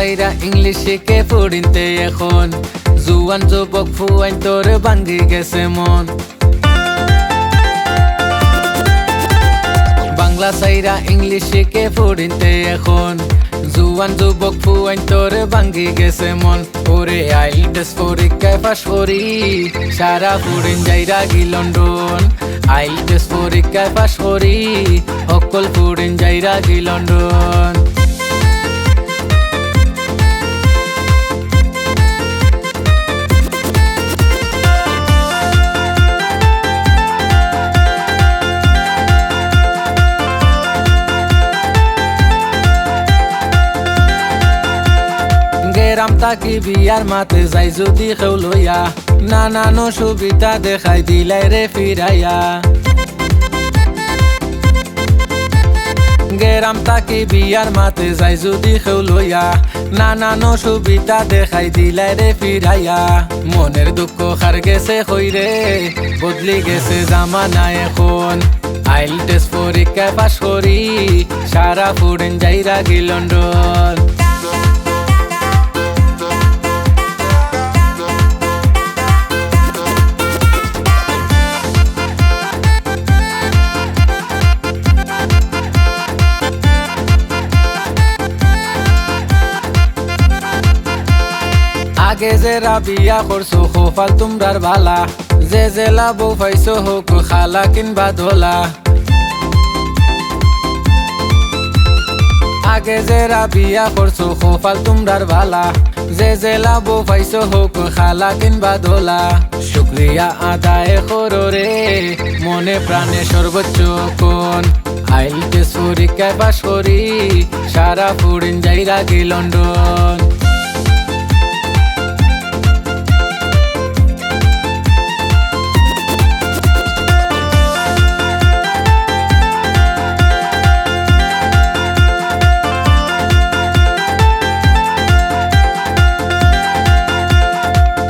সাইরা English শিখে পড়িনতে এখন জুয়ান যুবক ফুয়াইন তোর ভাঙ্গি গেছে মন। বাংলা সাইরা ইংলিশ শিখে পড়িনতে এখন জুয়ান যুবক ফুয়াইন তোর ভাঙ্গি গেছে মন। ওরে আইএলটিএস পরীক্ষায় পাশ করি সারা ফুরিন যাইরা গি লন্ডন। আইএলটিএস পরীক্ষায় পাশ করি সকল ফুরিন যাইরা গি লন্ডন। গেরাম তাকি বিয়ার মাতে যাই যদি কেউ লইয়া নানান সুবিধা দেখাই দিলাই রে ফিরাইয়া। গেরাম তাকি বিয়ার মাতে যাই যদি কেউ লইয়া নানান সুবিধা দেখাই দিলাই রে ফিরাইয়া। মনের দুঃখ হার গেছে কইরে বদলি গেছে জামানা এখন। আইএলটিএস পরীক্ষায় পাশ করি সারা ফুরেন যাইরা গি লন্ডন। আগে যেরা বিয়া করছো খোফাল তোমরার ভালা, যে জেলা বউ পাইছো হোক খালা কিনবা ধোলা। আগে যেরা বিয়া করছো খোফাল তোমরার ভালা, যে জেলা বউ পাইছো হোক খালা কিনবা ধোলা। শুক্রিয়া আদায় করো রে মনে প্রাণে সর্বোচ্চ কোন। আইএলটিএস পরীক্ষায় পাশ করি সারা ফুরিন যাইরা গি লন্ডন।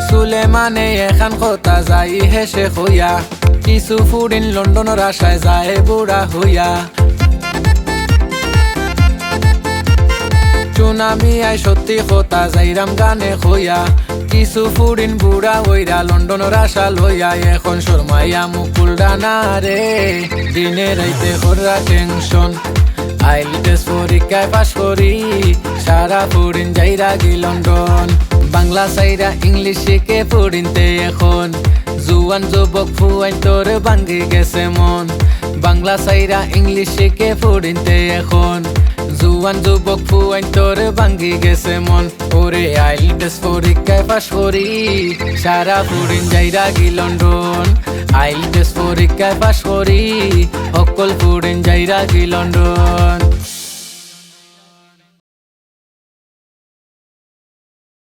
সুলেমানে এখান কথা যাই হেসে হইয়া, কিছু ফুরিন লন্ডনের আশায় যায় বুড়া হইয়া। সুনা মিয়ায় সত্যি কথা যাইরাম গানে হইয়া, কিছু ফুরিন বুড়া হইরা লন্ডনের আশা লইয়া। এখন শর্মাইয়া মুকুল ডানা রে দিনে রাইতে হরা টেনশন। আইএলটিএস পরীক্ষায় পাশ করি সারা ফুরিন যাইরা গি লন্ডন। বাংলা সাইরা ইংলিশ শিখে পড়িনতে এখন জুয়ান যুবক ফুয়াইন তোর ভাঙ্গি গেছে মন। বাংলা সাইরা ইংলিশ শিখে পড়িনতে এখন জুয়ান যুবক ফুয়াইন তোর ভাঙ্গি গেছে মন। ওরে আইএলটিএস পরীক্ষায় পাশ করি সারা ফুরিন যাইরা গি লন্ডন। আইএলটিএস পরীক্ষায় পাশ করি সকল ফুরিন যাইরা গি লন্ডন।